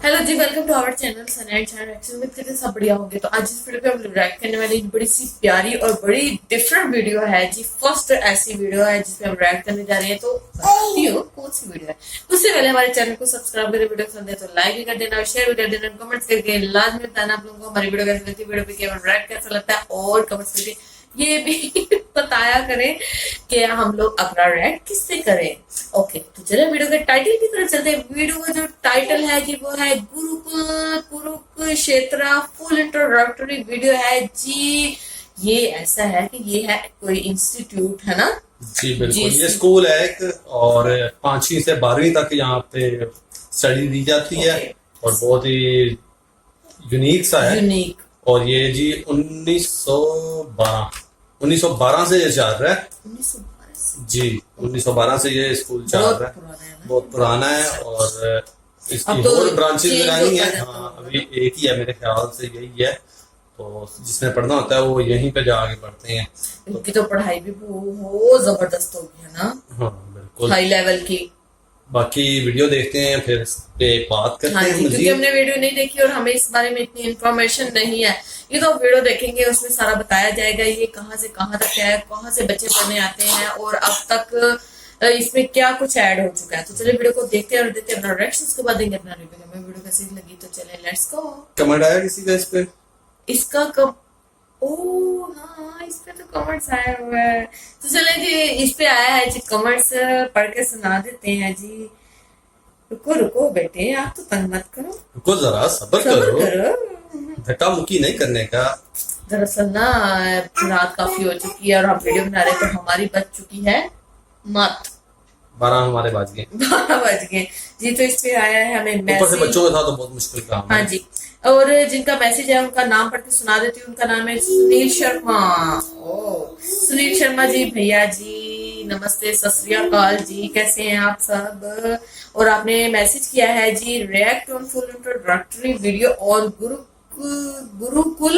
Hello जी, welcome to our channel सनैड channel. Actually में कितने सब बढ़िया होंगे। तो आज इस वीडियो पे हम लोग रिएक्ट करने वाली बड़ी सी प्यारी और बड़ी डिफरेंट वीडियो है जी। फर्स्ट ऐसी वीडियो है जिसपे हम रिएक्ट करने जा रहे हैं। तो बताती हूँ कौन सी वीडियो है। उससे पहले हमारे चैनल को सब्सक्राइब करें, वीडियो पसंद है तो लाइक भी कर देना और शेयर भी कर देना, कमेंट्स करके लाजमी बताना आप लोगों को हमारी वीडियो कैसी लगती है, वीडियो पे केवल रिएक्ट कैसा लगता है, और कमेंट्स करके ये भी बताया करें कि हम लोग अपना रिएक्ट किससे करें। ओके, तो चलिए वीडियो के टाइटल की तरफ चलते हैं। वीडियो का जो टाइटल है जी वो है Gurukul Kurukshetra full introductory video है जी। ये ऐसा है कि ये है कोई इंस्टीट्यूट है ना जी बिल्कुल। ये स्कूल है एक, और 5वीं से 12वीं तक यहाँ पे स्टडी दी जाती है और बहुत ही यूनिक सा है। यूनिक। और ये जी 1912 से ये चल रहा है। 1912 जी 1912 से ये स्कूल चल रहा है, बहुत पुराना है। और इसकी तो और ब्रांचेज भी नहीं है। है। हाँ, अभी एक ही है मेरे ख्याल से, यही है। तो जिसने पढ़ना होता है वो यहीं पे जाके पढ़ते हैं। इनकी तो पढ़ाई भी बहुत जबरदस्त होगी है ना। हाँ बिल्कुल, हाई लेवल की। बाकी वीडियो देखते हैं फिर इस पे बात करते हाँ हैं। जी, क्योंकि हमने वीडियो नहीं देखी और हमें इस बारे में इतनी इन्फॉर्मेशन नहीं है। ये तो वीडियो देखेंगे, उसमें सारा बताया जाएगा ये कहाँ से कहाँ तक है, कहाँ से बच्चे पढ़ने आते हैं और अब तक इसमें क्या कुछ ऐड हो चुका है। तो चलिए वीडियो को देखते हैं और देते हैं अपना रिएक्शन, उसके बाद देंगे अपना रिव्यू। हमें वीडियो कैसी लगी तो चले लेट्स गो। कमेंट आया किसी का इस पे? इसका कब ओ हाँ, इस पे तो कमेंट्स आया हुआ है। तो चले जी, इस पे आया है जी कमेंट्स, पढ़ के सुना देते हैं जी। रुको रुको बेटे, आप तो तंग मत करो, रुको जरा, सब्र करो, धक्का मुक्की नहीं करने का। दरअसल ना रात काफी हो चुकी है और हम वीडियो बना रहे तो हमारी बज चुकी है मत 12 हमारे बज गए। 12 बज गए जी। तो इस पे आया है हमें ऊपर से मैसेज। बच्चों के साथ तो बहुत मुश्किल काम है। हाँ जी, और जिनका मैसेज है उनका नाम पढ़ के सुना देती हूँ। उनका नाम है सुनील शर्मा। ओ सुनील शर्मा जी, भैया जी नमस्ते, सत श्री अकाल जी, कैसे हैं आप सब। और आपने मैसेज किया है जी कुरुकुल full introductory video on Gurukul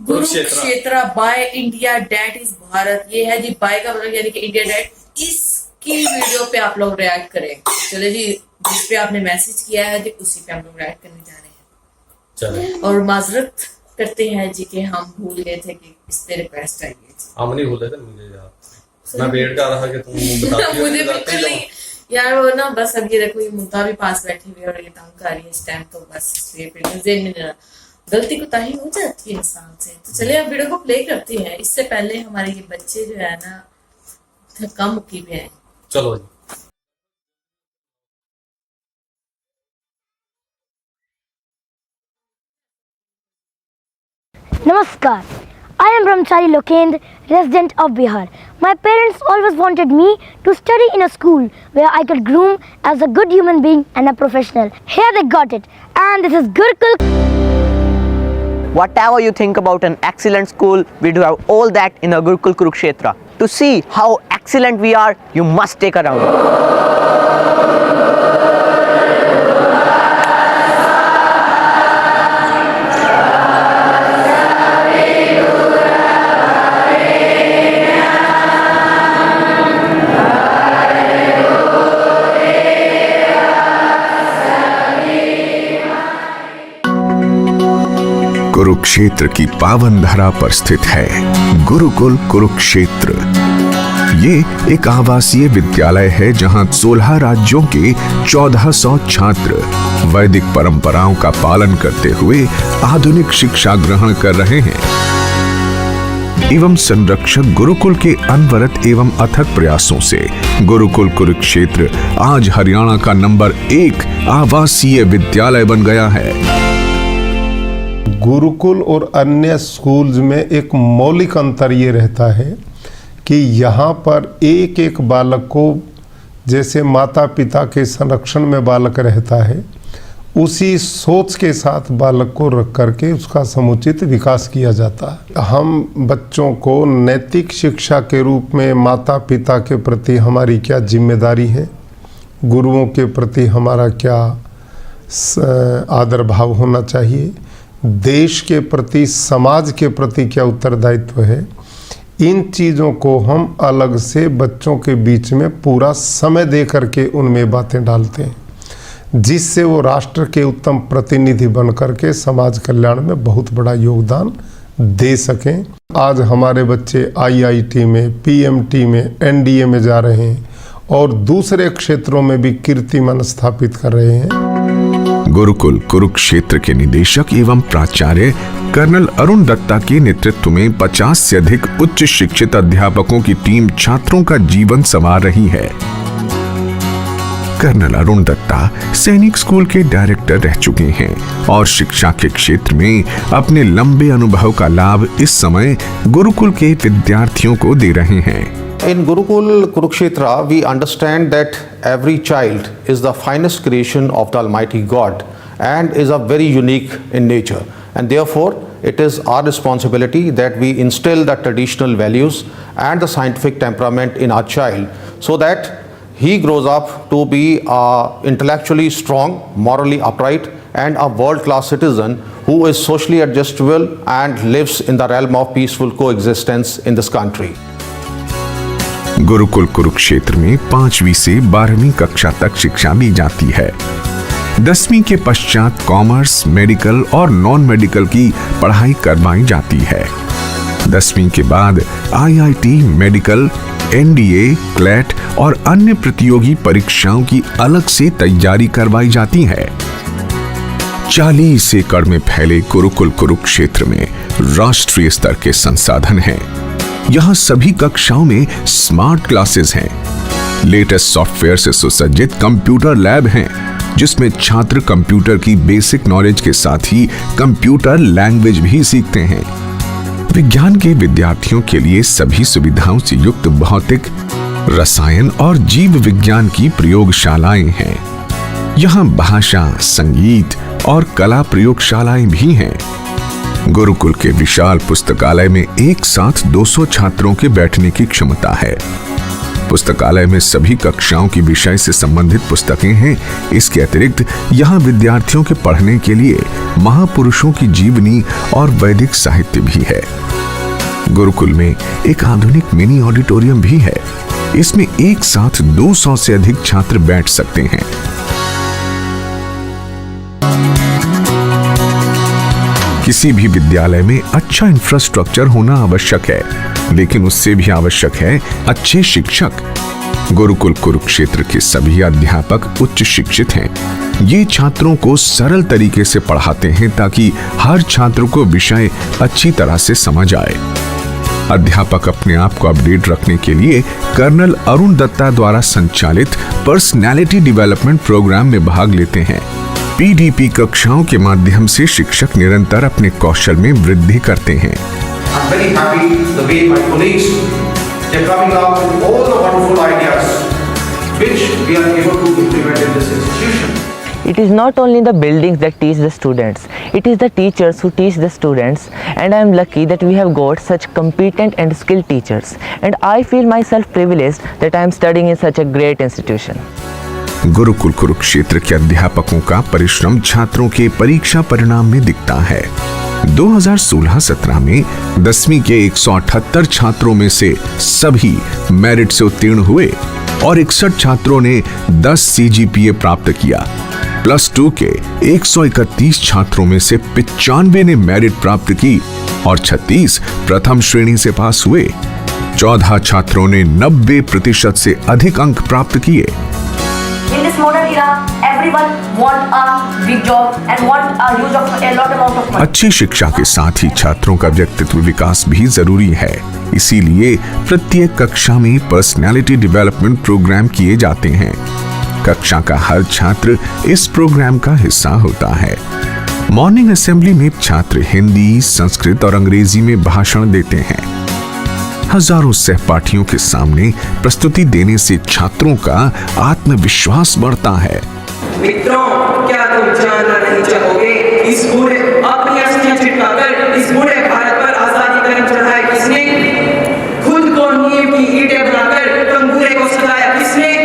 Kurukshetra by India that is Bharat. ये है जी बाय का मतलब यानी कि इंडिया डैट। इसकी वीडियो पे आप लोग रिएक्ट करें। चले जी, जिस पे आपने मैसेज किया है जी उसी पे हम लोग रिएक्ट करने जा रहे हैं। चलो, और माजरत करते हैं जी कि हम भूल गए थे कि इस पे रिक्वेस्ट आई है। हम नहीं भूले थे, मुझे याद, मैं वेट कर रहा था कि तुम बताती हो। मुझे बिल्कुल नहीं यार, वो ना बस अब ये देखो, ये मुद्दा भी पास बैठी हुई है और ये तंग कर रही है इस टाइम। तो बस इसलिए जेल में ना गलती कोताही हो जाती है इंसान से। तो चलिए अब वीडियो को प्ले करते हैं। इससे पहले हमारे ये बच्चे जो है ना धक्का मुक्की पे है। चलो जी। Namaskar. I am Brahmachari Lokendra, resident of Bihar. My parents always wanted me to study in a school where I could groom as a good human being and a professional. Here they got it. And this is Gurukul. Whatever you think about an excellent school, we do have all that in a Gurukul Kurukshetra. To see how excellent we are, you must take a round. Kurukshetra की पावन धरा पर स्थित है गुरुकुल कुरुक्षेत्र। ये एक आवासीय विद्यालय है जहां 16 राज्यों के 1400 छात्र वैदिक परंपराओं का पालन करते हुए आधुनिक शिक्षा ग्रहण कर रहे हैं। एवं संरक्षक गुरुकुल के अनवरत एवं अथक प्रयासों से गुरुकुल कुरुक्षेत्र आज हरियाणा का नंबर 1 आवासीय विद्यालय बन गया है। गुरुकुल और अन्य स्कूल्स में एक मौलिक अंतर ये रहता है कि यहाँ पर एक एक बालक को जैसे माता पिता के संरक्षण में बालक रहता है, उसी सोच के साथ बालक को रख करके उसका समुचित विकास किया जाता है। हम बच्चों को नैतिक शिक्षा के रूप में माता पिता के प्रति हमारी क्या जिम्मेदारी है, गुरुओं के प्रति हमारा क्या आदर भाव होना चाहिए, देश के प्रति समाज के प्रति क्या उत्तरदायित्व है, इन चीज़ों को हम अलग से बच्चों के बीच में पूरा समय दे करके उनमें बातें डालते हैं। जिससे वो राष्ट्र के उत्तम प्रतिनिधि बन करके समाज कल्याण में बहुत बड़ा योगदान दे सकें। आज हमारे बच्चे IIT में, PMT में, NDA में जा रहे हैं और दूसरे क्षेत्रों में भी कीर्तिमान स्थापित कर रहे हैं। गुरुकुल कुरुक्षेत्र के निदेशक एवं प्राचार्य कर्नल अरुण दत्ता के नेतृत्व में 50 से अधिक उच्च शिक्षित अध्यापकों की टीम छात्रों का जीवन संवार रही है। कर्नल अरुण दत्ता सैनिक स्कूल के डायरेक्टर रह चुके हैं और शिक्षा के क्षेत्र में अपने लंबे अनुभव का लाभ इस समय गुरुकुल के विद्यार्थियों को दे रहे हैं। In Gurukul Kurukshetra, we understand that every child is the finest creation of the Almighty God and is a very unique in nature. And therefore, it is our responsibility that we instill the traditional values and the scientific temperament in our child so that he grows up to be intellectually strong, morally upright, and a world-class citizen who is socially adjustable and lives in the realm of peaceful coexistence in this country. Gurukul Kurukshetra में 5वीं से 12वीं कक्षा तक शिक्षा दी जाती है। 10वीं के पश्चात कॉमर्स, मेडिकल और नॉन मेडिकल की पढ़ाई करवाई जाती है। 10वीं के बाद IIT, मेडिकल, NDA, क्लैट और अन्य प्रतियोगी परीक्षाओं की अलग से तैयारी करवाई जाती है। 40 एकड़ में फैले गुरुकुल कुरुक्षेत्र में राष्ट्रीय स्तर के संसाधन हैं। यहाँ सभी कक्षाओं में स्मार्ट क्लासेस हैं। लेटेस्ट सॉफ्टवेयर से सुसज्जित कंप्यूटर लैब हैं, जिसमें छात्र कंप्यूटर की बेसिक नॉलेज के साथ ही कंप्यूटर लैंग्वेज भी सीखते हैं। विज्ञान के विद्यार्थियों के लिए सभी सुविधाओं से युक्त भौतिक, रसायन और जीव विज्ञान की प्रयोगशालाएं हैं। यहाँ भाषा, संगीत और कला प्रयोगशालाएं भी हैं। गुरुकुल के विशाल पुस्तकालय में एक साथ 200 छात्रों के बैठने की क्षमता है। पुस्तकालय में सभी कक्षाओं की विषय से संबंधित पुस्तकें हैं। इसके अतिरिक्त यहाँ विद्यार्थियों के पढ़ने के लिए महापुरुषों की जीवनी और वैदिक साहित्य भी है। गुरुकुल में एक आधुनिक मिनी ऑडिटोरियम भी है। इसमें एक साथ 200 से अधिक छात्र बैठ सकते हैं। किसी भी विद्यालय में अच्छा इंफ्रास्ट्रक्चर होना आवश्यक है, लेकिन उससे भी आवश्यक है अच्छे शिक्षक। गुरुकुल कुरुक्षेत्र के सभी अध्यापक उच्च शिक्षित हैं। ये छात्रों को सरल तरीके से पढ़ाते हैं ताकि हर छात्र को विषय अच्छी तरह से समझ आए। अध्यापक अपने आप को अपडेट रखने के लिए कर्नल अरुण दत्ता द्वारा संचालित पर्सनैलिटी डेवलपमेंट प्रोग्राम में भाग लेते हैं। PDP कक्षाओं के माध्यम से शिक्षक निरंतर अपने कौशल में वृद्धि करते हैं। I'm very happy the way my colleagues, they're coming up with all the wonderful ideas which we are able to implement in this institution. It is not only the buildings that teach the students, it is the teachers who teach the students, and I am lucky that we have got such competent and skilled teachers, and I feel myself privileged that I am studying in such a great institution. Gurukul Kurukshetra के अध्यापकों का परिश्रम छात्रों के परीक्षा परिणाम में दिखता है। 2016-17 में 10वीं के 178 छात्रों में से सभी मेरिट से उत्तीर्ण हुए और 61 छात्रों ने 10 CGPA प्राप्त किया। +2 के 131 छात्रों में से 95 ने मेरिट प्राप्त की और 36 प्रथम श्रेणी से पास हुए। 14 छात्रों ने 90% से अधिक अंक प्राप्त किए। In this modern era, everyone want a big job and want a huge of a lot amount of money. अच्छी शिक्षा के साथ ही छात्रों का व्यक्तित्व विकास भी जरूरी है। इसीलिए प्रत्येक कक्षा में पर्सनैलिटी डेवलपमेंट प्रोग्राम किए जाते हैं। कक्षा का हर छात्र इस प्रोग्राम का हिस्सा होता है। मॉर्निंग असेंबली में छात्र हिंदी, संस्कृत और अंग्रेजी में भाषण देते हैं। हजारों सहपाठियों के सामने प्रस्तुति देने से छात्रों का आत्मविश्वास बढ़ता है। मित्रों, क्या तुम जानना नहीं चाहोगे इस बूढ़े अपनी अस्थियां छिटकाकर इस बूढ़े भारत पर आजादी का चढ़ाया किसने? खुद को नींव की ईंटें बनाकर तंबूरे को सजाया किसने?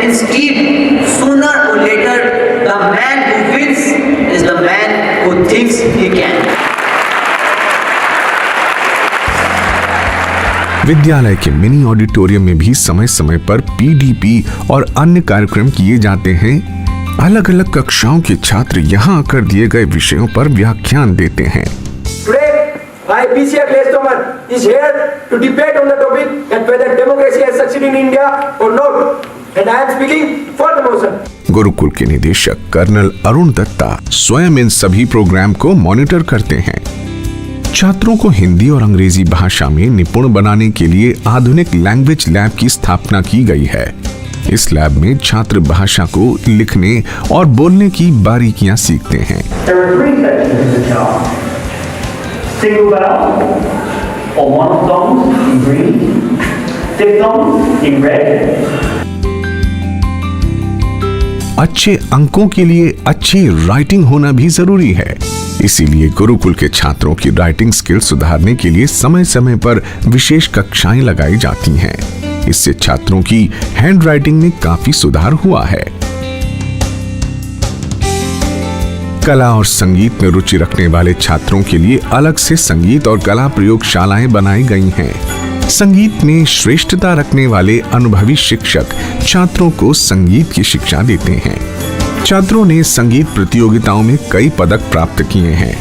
Instead, sooner विद्यालय के मिनी ऑडिटोरियम में भी समय समय पर पीडीपी और अन्य कार्यक्रम किए जाते हैं। अलग अलग कक्षाओं के छात्र यहाँ आकर दिए गए विषयों पर व्याख्यान देते हैं। I, BCA Gladstoner, is here to debate on the topic that whether democracy has succeeded in India or not. And I am speaking for the motion. Gurukul के निदेशक कर्नल अरुण दत्ता स्वयं इन सभी प्रोग्राम को मॉनिटर करते हैं। छात्रों को हिंदी और अंग्रेजी भाषा में निपुण बनाने के लिए आधुनिक लैंग्वेज लैब की स्थापना की गई है। इस लैब में छात्र भाषा को लिखने और बोलने की बारीकियां सीखते हैं। Single vowel or monophones in green, diphthongs in red. अच्छे अंकों के लिए अच्छी राइटिंग होना भी जरूरी है। इसीलिए गुरुकुल के छात्रों की राइटिंग स्किल सुधारने के लिए समय समय पर विशेष कक्षाएं लगाई जाती हैं। इससे छात्रों की हैंड राइटिंग में काफी सुधार हुआ है। कला और संगीत में रुचि रखने वाले छात्रों के लिए अलग से संगीत और कला प्रयोगशालाएं बनाई गई हैं। संगीत में श्रेष्ठता रखने वाले अनुभवी शिक्षक छात्रों को संगीत की शिक्षा देते हैं। छात्रों ने संगीत प्रतियोगिताओं में कई पदक प्राप्त किए हैं।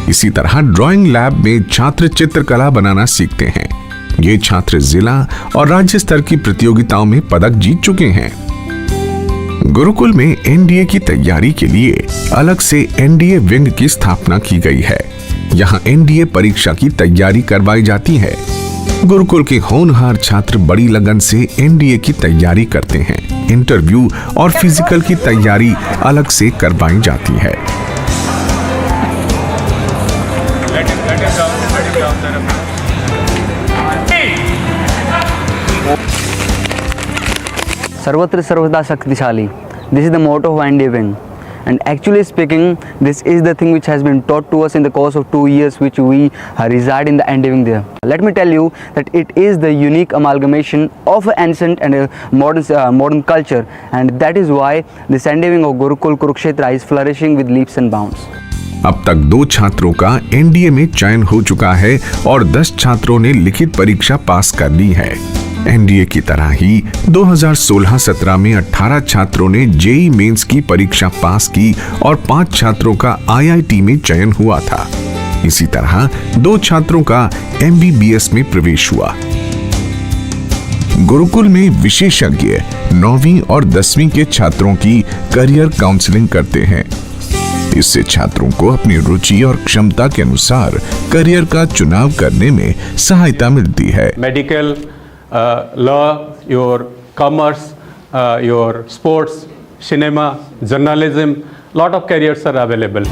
इसी तरह ड्राइंग लैब में छात्र चित्रकला बनाना सीखते हैं। ये छात्र जिला और राज्य स्तर की प्रतियोगिताओं में पदक जीत चुके हैं। गुरुकुल में एनडीए की तैयारी के लिए अलग से एनडीए विंग की स्थापना की गई है। यहाँ एनडीए परीक्षा की तैयारी करवाई जाती है। गुरुकुल के होनहार छात्र बड़ी लगन से एनडीए की तैयारी करते हैं। इंटरव्यू और फिजिकल की तैयारी अलग से करवाई जाती है। सर्वत्र सर्वदा शक्तिशाली. This is the motto of NDA wing. And actually speaking, this is the thing which has been taught to us in the course of 2 years which we reside in the NDA wing there. Let me tell you that it is the unique amalgamation of ancient and modern culture, and that is why this NDA wing of Gurukul Kurukshetra is flourishing with leaps and bounds. अब तक 2 छात्रों का NDA में चयन हो चुका है और 10 छात्रों ने लिखित परीक्षा पास कर ली है। एनडीए की तरह ही 2016-17 में 18 छात्रों ने जेईई मेंस की परीक्षा पास की और 5 छात्रों का आईआईटी में चयन हुआ था। इसी तरह 2 छात्रों का एमबीबीएस में प्रवेश हुआ। गुरुकुल में विशेषज्ञ 9वीं और 10वीं के छात्रों की करियर काउंसलिंग करते हैं। इससे छात्रों को अपनी रुचि और क्षमता के अनुसार करियर का चुनाव करने में सहायता मिलती है। Medical, law, your commerce, your sports, cinema, journalism, lot of careers are available.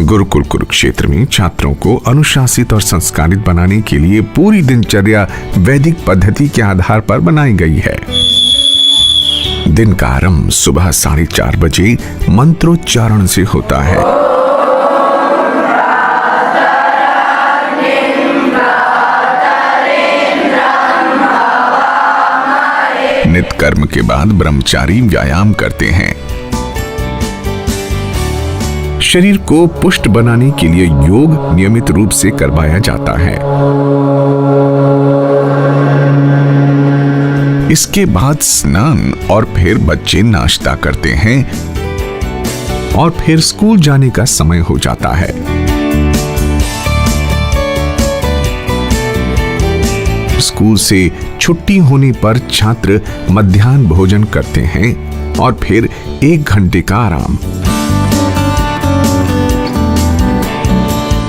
Gurukul Kurukshetra में छात्रों को अनुशासित और संस्कारित बनाने के लिए पूरी दिनचर्या वैदिक पद्धति के आधार पर बनाई गई है। दिन का आरंभ सुबह 4:30 बजे मंत्रोच्चारण से होता है। नित्य कर्म के बाद ब्रह्मचारी व्यायाम करते हैं। शरीर को पुष्ट बनाने के लिए योग नियमित रूप से करवाया जाता है। इसके बाद स्नान और फिर बच्चे नाश्ता करते हैं और फिर स्कूल जाने का समय हो जाता है। स्कूल से छुट्टी होने पर छात्र मध्याह्न भोजन करते हैं और फिर 1 घंटे का आराम।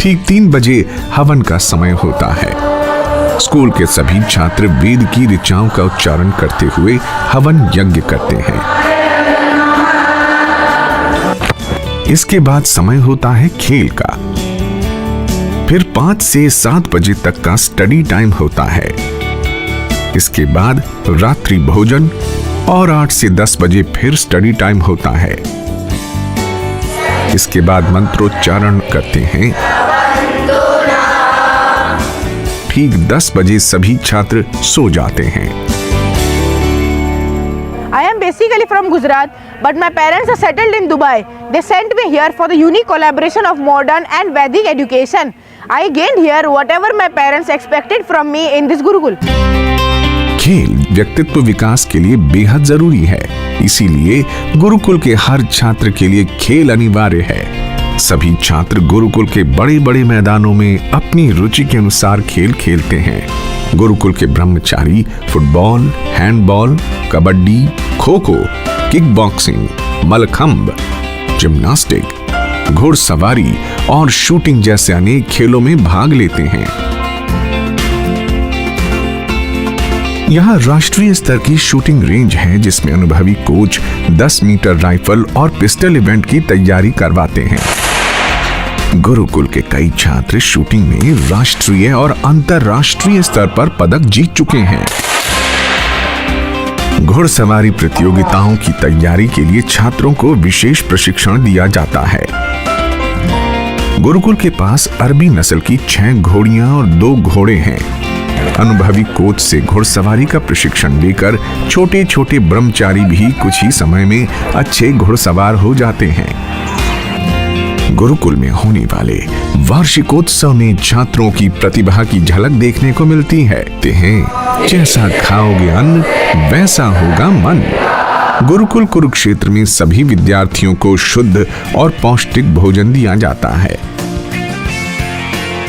ठीक 3 बजे हवन का समय होता है। स्कूल के सभी छात्र वेद की ऋचाओं का उच्चारण करते हुए हवन यज्ञ करते हैं। इसके बाद समय होता है खेल का। फिर 5 से 7 बजे तक का स्टडी टाइम होता है। इसके बाद रात्रि भोजन और 8 से 10 बजे फिर स्टडी टाइम होता है। इसके बाद मंत्रोच्चारण करते हैं। ठीक 10 बजे सभी छात्र सो जाते हैं। I am basically from Gujarat. but my parents are settled in Dubai. They sent me here for the unique collaboration of modern and Vedic education. I gained here whatever my parents expected from me in this Gurukul. खेल व्यक्तित्व विकास के लिए बेहद जरूरी है, इसीलिए गुरुकुल के हर छात्र के लिए खेल अनिवार्य है। सभी छात्र गुरुकुल के बड़े बड़े मैदानों में अपनी रुचि के अनुसार खेल खेलते हैं। गुरुकुल के ब्रह्मचारी football, handball, kabaddi, kho kho, kick boxing, mallakhamb, gymnastic, घुड़सवारी और शूटिंग जैसे अनेक खेलों में भाग लेते हैं। यहाँ राष्ट्रीय स्तर की शूटिंग रेंज है, जिसमें अनुभवी कोच 10 मीटर राइफल और पिस्टल इवेंट की तैयारी करवाते हैं। गुरुकुल के कई छात्र शूटिंग में राष्ट्रीय और अंतर्राष्ट्रीय स्तर पर पदक जीत चुके हैं। घुड़सवारी प्रतियोगिताओं की तैयारी के लिए छात्रों को विशेष प्रशिक्षण दिया जाता है। गुरुकुल के पास अरबी नस्ल की 6 घोड़ियां और 2 घोड़े हैं। अनुभवी कोच से घुड़सवारी का प्रशिक्षण लेकर छोटे छोटे ब्रह्मचारी भी कुछ ही समय में अच्छे घुड़सवार हो जाते हैं। गुरुकुल में होने वाले वार्षिकोत्सव में छात्रों की प्रतिभा की झलक देखने को मिलती है। जैसा खाओगे अन्न वैसा होगा मन। गुरुकुल कुरुक्षेत्र में सभी विद्यार्थियों को शुद्ध और पौष्टिक भोजन दिया जाता है।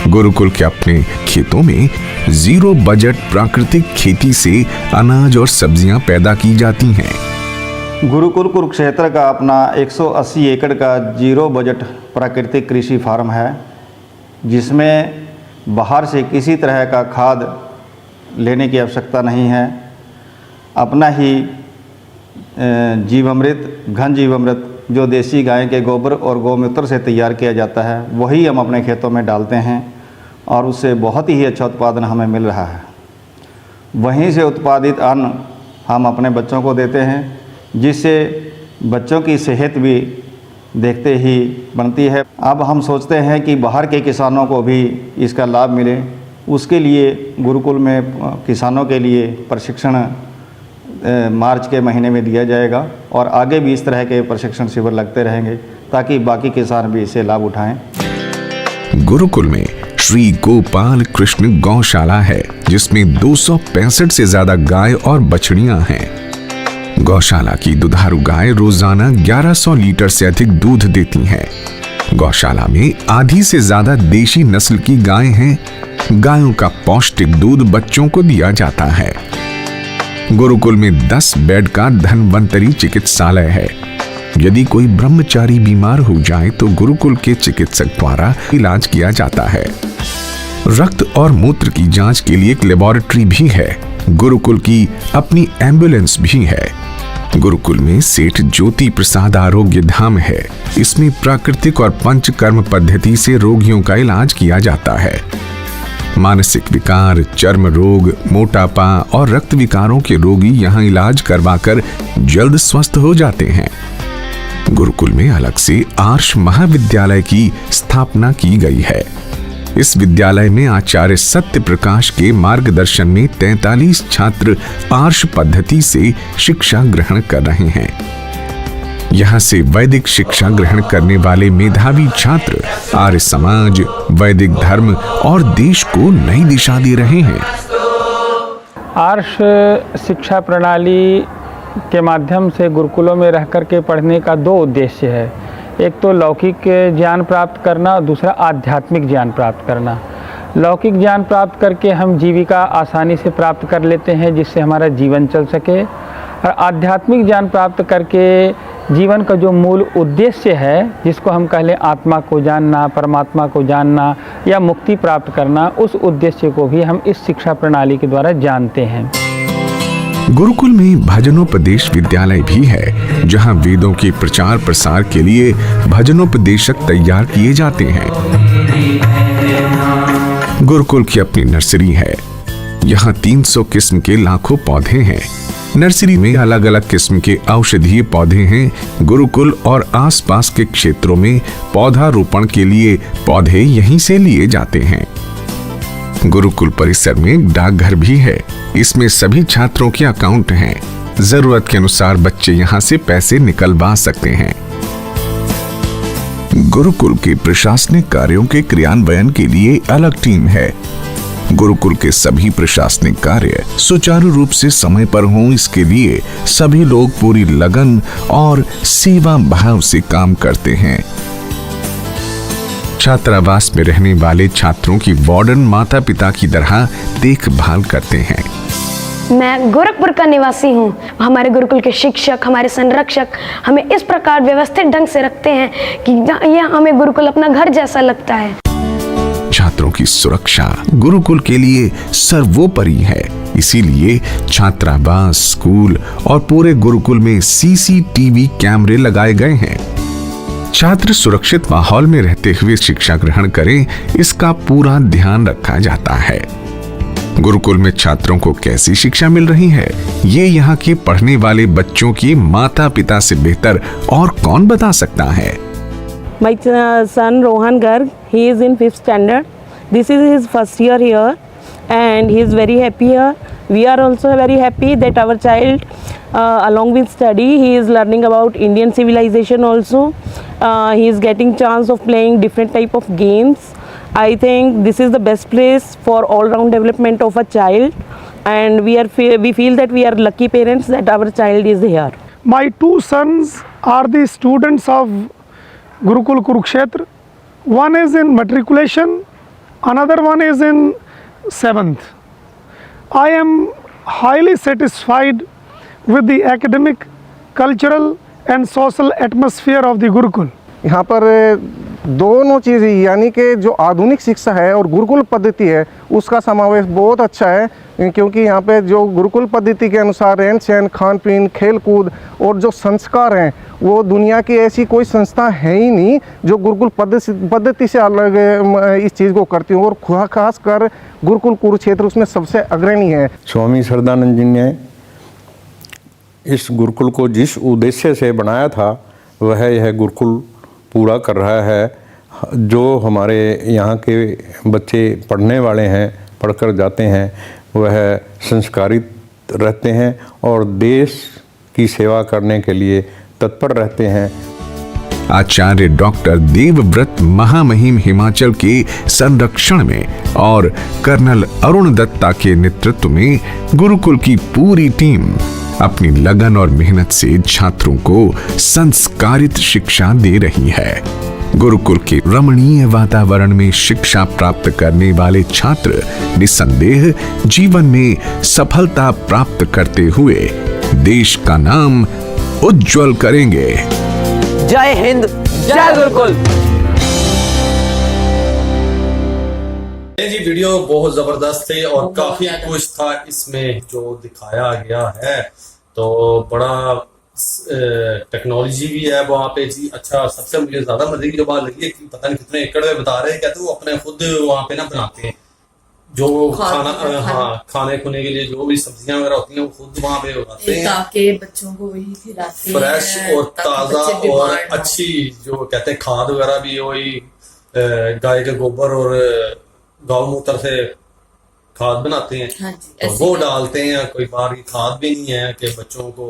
गुरुकुल के अपने खेतों में 0 बजट प्राकृतिक खेती से अनाज और सब्जियां पैदा की जाती हैं। गुरुकुल कुरुक्षेत्र का अपना 180 एकड़ का 0 बजट प्राकृतिक कृषि फार्म है, जिसमें बाहर से किसी तरह का खाद लेने की आवश्यकता नहीं है। अपना ही जीवामृत, घन जीवामृत जो देसी गाय के गोबर और गौमूत्र से तैयार किया जाता है, वही हम अपने खेतों में डालते हैं और उससे बहुत ही अच्छा उत्पादन हमें मिल रहा है। वहीं से उत्पादित अन्न हम अपने बच्चों को देते हैं, जिससे बच्चों की सेहत भी देखते ही बनती है। अब हम सोचते हैं कि बाहर के किसानों को भी इसका लाभ मिले। उसके लिए गुरुकुल में किसानों के लिए प्रशिक्षण मार्च के महीने में दिया जाएगा और आगे भी इस तरह के प्रशिक्षण शिविर लगते रहेंगे ताकि बाकी किसान भी इससे लाभ उठाएं। गुरुकुल में श्री गोपाल कृष्ण गौशाला है, जिसमें 265 से ज्यादा गाय और बछड़ियां हैं। गौशाला की दुधारू गाय रोजाना 1100 लीटर से अधिक दूध देती हैं। गौशाला में आधी से ज्यादा देशी नस्ल की गाय हैं। गायों का पौष्टिक दूध बच्चों को दिया जाता है। गुरुकुल में 10 बेड का धन्वंतरी चिकित्सालय है। यदि कोई ब्रह्मचारी बीमार हो जाए तो गुरुकुल के चिकित्सक द्वारा इलाज किया जाता है। रक्त और मूत्र की जांच के लिए एक लेबोरेटरी भी है। गुरुकुल की अपनी एम्बुलेंस भी है। गुरुकुल में सेठ ज्योति प्रसाद आरोग्य धाम है। इसमें प्राकृतिक और पंचकर्म पद्धति से रोगियों का इलाज किया जाता है। मानसिक विकार, चर्म रोग, मोटापा और रक्त विकारों के रोगी यहाँ इलाज करवाकर जल्द स्वस्थ हो जाते हैं। गुरुकुल में अलग से आर्ष महाविद्यालय की स्थापना की गई है। इस विद्यालय में आचार्य सत्य प्रकाश के मार्गदर्शन में 43 छात्र आर्ष पद्धति से शिक्षा ग्रहण कर रहे हैं। यहाँ से वैदिक शिक्षा ग्रहण करने वाले मेधावी छात्र आर्य समाज, वैदिक धर्म और देश को नई दिशा दे रहे हैं। आर्ष शिक्षा प्रणाली के माध्यम से गुरुकुलों में रह कर के पढ़ने का 2 उद्देश्य है। एक तो लौकिक ज्ञान प्राप्त करना और दूसरा आध्यात्मिक ज्ञान प्राप्त करना। लौकिक ज्ञान प्राप्त करके हम जीविका आसानी से प्राप्त कर लेते हैं, जिससे हमारा जीवन चल सके, और आध्यात्मिक ज्ञान प्राप्त करके जीवन का जो मूल उद्देश्य है, जिसको हम कह लें आत्मा को जानना, परमात्मा को जानना या मुक्ति प्राप्त करना, उस उद्देश्य को भी हम इस शिक्षा प्रणाली के द्वारा जानते हैं। गुरुकुल में भजनोपदेश विद्यालय भी है, जहां वेदों के प्रचार प्रसार के लिए भजनोपदेशक तैयार किए जाते हैं। गुरुकुल की अपनी नर्सरी है। यहाँ 300 किस्म के लाखों पौधे हैं। नर्सरी में अलग अलग किस्म के औषधीय पौधे हैं। गुरुकुल और आसपास के क्षेत्रों में पौधारोपण के लिए पौधे यहीं से लिए जाते हैं। गुरुकुल परिसर में डाकघर भी है। इसमें सभी छात्रों के अकाउंट हैं। जरूरत के अनुसार बच्चे यहाँ से पैसे निकलवा सकते हैं। गुरुकुल के प्रशासनिक कार्यों के क्रियान्वयन के लिए अलग टीम है। गुरुकुल के सभी प्रशासनिक कार्य सुचारू रूप से समय पर हों, इसके लिए सभी लोग पूरी लगन और सेवा भाव से काम करते हैं। छात्रावास में रहने वाले छात्रों की वार्डन माता पिता की तरह देखभाल करते हैं। मैं गोरखपुर का निवासी हूँ। हमारे गुरुकुल के शिक्षक, हमारे संरक्षक हमें इस प्रकार व्यवस्थित ढंग से रखते हैं कि यह हमें गुरुकुल अपना घर जैसा लगता है। छात्रों की सुरक्षा गुरुकुल के लिए सर्वोपरि है, इसीलिए छात्रावास, स्कूल और पूरे गुरुकुल में सीसीटीवी कैमरे लगाए गए हैं। छात्र सुरक्षित माहौल में रहते हुए शिक्षा ग्रहण करें, इसका पूरा ध्यान रखा जाता है। गुरुकुल में छात्रों को कैसी शिक्षा मिल रही है, ये यहाँ के पढ़ने वाले बच्चों की माता पिता से बेहतर और कौन बता सकता है। My son Rohan Garg, he is in 5th standard. This is his first year here and he is very happy here. We are also very happy that our child along with study, he is learning about Indian civilization also. He is getting chance of playing different type of games. I think this is the best place for all round development of a child and we feel that we are lucky parents that our child is here. My two sons are the students of Gurukul Kurukshetra. One is in matriculation, another one is in 7th. I am highly satisfied with the academic, cultural and social atmosphere of the Gurukul. यहाँ पर दोनों चीज़ यानी कि जो आधुनिक शिक्षा है और गुरुकुल पद्धति है उसका समावेश बहुत अच्छा है, क्योंकि यहाँ पे जो गुरुकुल पद्धति के अनुसार रहन सहन, खान पीन, खेल कूद और जो संस्कार हैं वो दुनिया की ऐसी कोई संस्था है ही नहीं जो गुरुकुल पद्धति से अलग इस चीज़ को करती हूँ, और खासकर गुरुकुल कुरुक्षेत्र उसमें सबसे अग्रणी है। स्वामी श्रद्धानंद जी ने इस गुरुकुल को जिस उद्देश्य से बनाया था वह यह गुरुकुल पूरा कर रहा है। जो हमारे यहाँ के बच्चे पढ़ने वाले हैं, पढ़कर जाते हैं, वह संस्कारित रहते हैं और देश की सेवा करने के लिए तत्पर रहते हैं। आचार्य डॉक्टर देवव्रत महामहिम हिमाचल के संरक्षण में और कर्नल अरुण दत्ता के नेतृत्व में गुरुकुल की पूरी टीम अपनी लगन और मेहनत से छात्रों को संस्कारित शिक्षा दे रही है। गुरुकुल के रमणीय वातावरण में शिक्षा प्राप्त करने वाले छात्र निस्संदेह जीवन में सफलता प्राप्त करते हुए देश का नाम उज्जवल करेंगे। जय हिंद, जय गुरुकुल। जी वीडियो बहुत जबरदस्त थे और काफी कुछ था इसमें जो दिखाया गया है, तो बड़ा टेक्नोलॉजी भी है वहाँ पे जी। अच्छा, सबसे मुझे ज्यादा मजे की जो बात लगी है कि पता नहीं कितने एकड़ में बता रहे हैं, कहते वो अपने खुद वहाँ पे ना बनाते हैं जो खाने खुने के लिए जो भी सब्जियां वगैरह होती हैं वो खुद वहाँ पे उगाते हैं ताकि बच्चों को वही खिलाते हैं, फ्रेश और ताजा और अच्छी जो कहते हैं खाद वगैरह भी वही गाय के गोबर और गौ मूत्र से खाद बनाते हैं। हाँ जी, तो वो डालते हैं। कोई बाहर की खाद भी नहीं है कि बच्चों को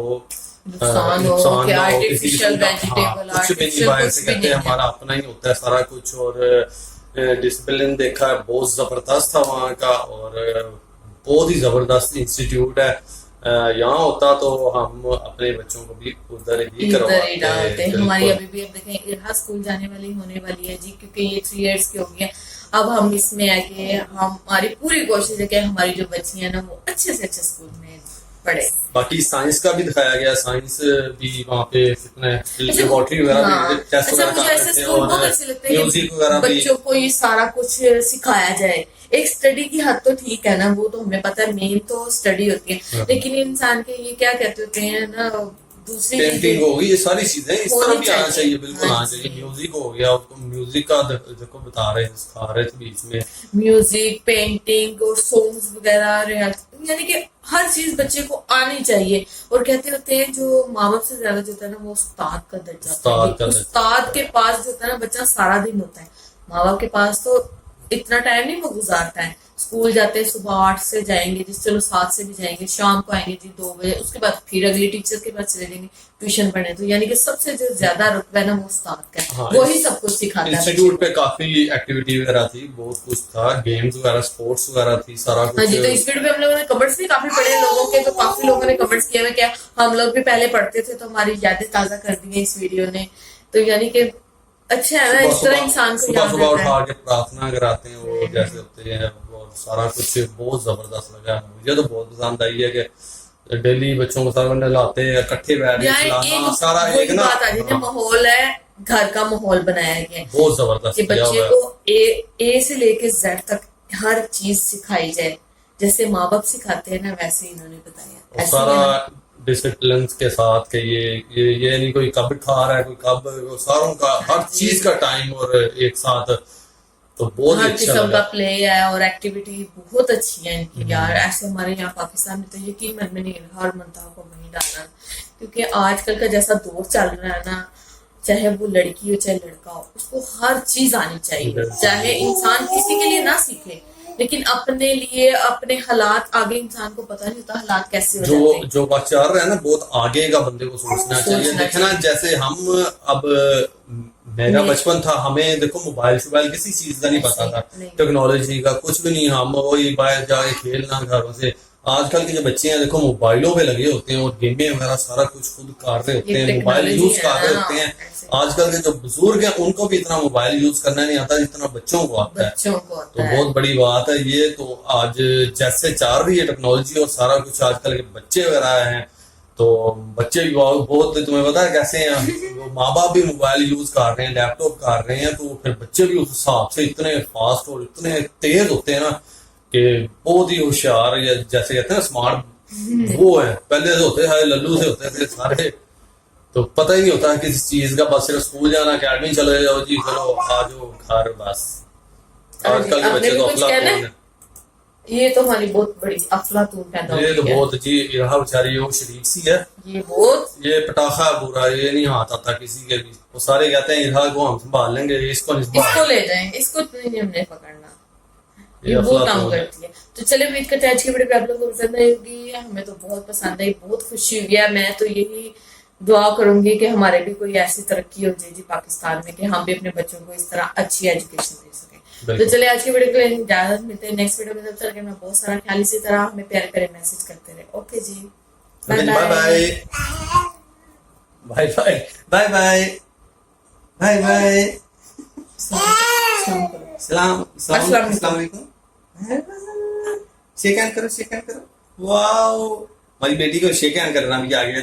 नुकसान हो, आर्टिफिशियल वेजिटेबल कुछ भी नहीं, बाहर से कहते हैं हमारा अपना ही होता है सारा कुछ। और डिसिप्लिन देखा है बहुत जबरदस्त था वहाँ का और बहुत ही जबरदस्त इंस्टीट्यूट है। यहाँ होता तो हम अपने बच्चों को भी उधर ही करवाते। हमारी अभी भी अब देखें इरहा स्कूल जाने वाली होने वाली है जी, क्योंकि ये 3 इयर्स की हो गई है। अब हम इसमें आके हमारी पूरी कोशिश है कि हमारी जो बच्ची है ना वो अच्छे से अच्छे स्कूल में पढ़े। बाकी साइंस का भी दिखाया गया, साइंस भी वहाँ पे लेबोरेटरी वगैरह भी टेस्ट वगैरह, म्यूजिक वगैरह भी, बच्चों को ये सारा कुछ सिखाया जाए। एक स्टडी की हद तो ठीक है ना, वो तो हमें पता है, मेन तो स्टडी होती है, लेकिन इंसान के ये क्या कहते होते हैं ना, दूसरी पेंटिंग हो गई, ये सारी चीजें इस तरह भी आना चाहिए, बिल्कुल आना चाहिए। म्यूजिक हो गया, आपको म्यूजिक का देखो बता रहे हैं, सिखा रहे थे बीच में, म्यूजिक, पेंटिंग और सॉन्ग्स वगैरह, यानी कि हर चीज बच्चे को आनी चाहिए। और कहते होते हैं जो माँ बाप से ज्यादा जो होता है ना वो उस्ताद का दर्जा, उस्ताद के पास जो होता है ना बच्चा सारा दिन होता है, माँ बाप के पास तो इतना टाइम नहीं वो गुजारता है। स्कूल जाते हैं सुबह 8 से जाएंगे जी, चलो 7 से भी जाएंगे, शाम को आएंगे जी 2 बजे, उसके बाद फिर अगली टीचर के पास चले जाएंगे ट्यूशन पढ़ने। तो यानी कि सबसे जो ज्यादा रुतबा है ना वो उस्ताद का है, हाँ, वही सब कुछ सिखाता है। इंस्टीट्यूट पे काफी एक्टिविटी वगैरह थी, बहुत कुछ था, गेम्स वगैरह, स्पोर्ट्स वगैरह थी, सारा कुछ। हाँ जी, तो इस वीडियो पे हम लोगों ने कमेंट्स भी काफी पढ़े लोगों के, तो काफी लोगों ने कमेंट्स किए हुए क्या हम लोग भी पहले पढ़ते थे, तो हमारी यादें ताजा कर दी है इस वीडियो ने। तो यानी कि अच्छा है ना, इस तरह इंसान को याद सुबह रहता है। उठा के प्रार्थना कराते हैं वो जैसे होते हैं, और सारा कुछ बहुत जबरदस्त लगा मुझे, तो बहुत पसंद आई है कि डेली बच्चों को सारा नहलाते हैं, इकट्ठे बैठ के यहाँ खिलाना, एक सारा एक ना बात आ जाती है, माहौल है, घर का माहौल बनाया गया है बहुत जबरदस्त कि किया बच्चे हुआ है। को ए से लेके जेड तक हर चीज सिखाई जाए, जैसे माँ बाप सिखाते हैं ना वैसे इन्होंने बताया। और ऐसे सारा ही है। डिसिप्लिन के साथ के ये नहीं कोई कब खा रहा है कोई कब, वो सारों का हर चीज का टाइम और एक साथ, तो बहुत ही हर अच्छा किस्म का लगा। प्ले है और एक्टिविटी बहुत अच्छी है इनकी यार। ऐसे हमारे यहाँ पाकिस्तान में तो यकीन मन में नहीं हर मनता को वहीं डालना, क्योंकि आजकल का जैसा दौर चल रहा है ना, चाहे वो लड़की हो चाहे लड़का हो, उसको हर चीज आनी चाहिए, चाहे इंसान किसी के लिए ना सीखे, लेकिन अपने लिए अपने हालात, आगे इंसान को पता नहीं होता हालात कैसे हो जाते हैं। जो बात चल रहा है ना, बहुत आगे का बंदे को सोचना चाहिए। देखे ना, जैसे हम अब मेरा बचपन था, हमें देखो मोबाइल शोबाइल किसी चीज का नहीं पता था, टेक्नोलॉजी का कुछ भी नहीं, हम वही बाहर जाके खेलना घरों से। आजकल के जो बच्चे हैं देखो मोबाइलों पे लगे होते हैं और गेमें वगैरह सारा कुछ खुद कर रहे होते हैं, मोबाइल यूज कर रहे होते हैं। आजकल के जो बुजुर्ग हैं उनको भी इतना मोबाइल यूज करना नहीं आता जितना बच्चों को आता है, तो बहुत बड़ी बात है ये। तो आज जैसे चल रही है टेक्नोलॉजी और सारा कुछ, आजकल के बच्चे वगैरह हैं, तो बच्चे भी बहुत, तुम्हें पता है कैसे हैं, माँ बाप भी मोबाइल यूज कर रहे हैं, लैपटॉप कर रहे हैं, तो फिर बच्चे भी उस हिसाब से इतने फास्ट और इतने तेज होते हैं ना कि बहुत ही होशियार, या जैसे कहते हैं स्मार्ट वो है। पहले तो होते हैं लल्लू से होते थे सारे, तो पता ही नहीं होता किसी चीज का, बस सिर्फ स्कूल जाना, अकेडमी चले जाओ जी, चलो आ जाओ घर बस। आजकल के बच्चे तो अफलातून है, ये तो हमारी बहुत बड़ी अफलातून पैदा ये तो होती है। बहुत जी, यह बेचारी वो शरीफ सी है, ये पटाखा बुरा, ये नहीं हाथ आता किसी के भी। वो सारे कहते हैं इरहा को हम संभाल लेंगे, इसको नहीं संभाल, इसको ले जाएं, इसको नहीं हमने पकड़ना, ये वो अफलातून काम है। करती है। तो चले उम्मीद करते हैं आज की वीडियो पे आप लोगों को पसंद आई होगी, हमें तो बहुत पसंद आई, बहुत खुशी हुई है। मैं तो यही दुआ करूंगी कि हमारे भी कोई ऐसी तरक्की हो जाए जी पाकिस्तान में कि हम भी अपने बच्चों को इस तरह अच्छी एजुकेशन दे सकें। तो चलिए आज की वीडियो के लिए इजाजत, मिलते हैं नेक्स्ट वीडियो में। तब तक अपना बहुत सारा ख्याल, इसी तरह हमें प्यार करें, मैसेज करते रहे। ओके जी, bye bye bye bye bye bye bye bye bye, सलाम अस्सलाम वालेकुम, शेक हैंड करो, शेक हैंड करो। वाओ, हमारी बेटी को शेक हैंड करना भी आ गया।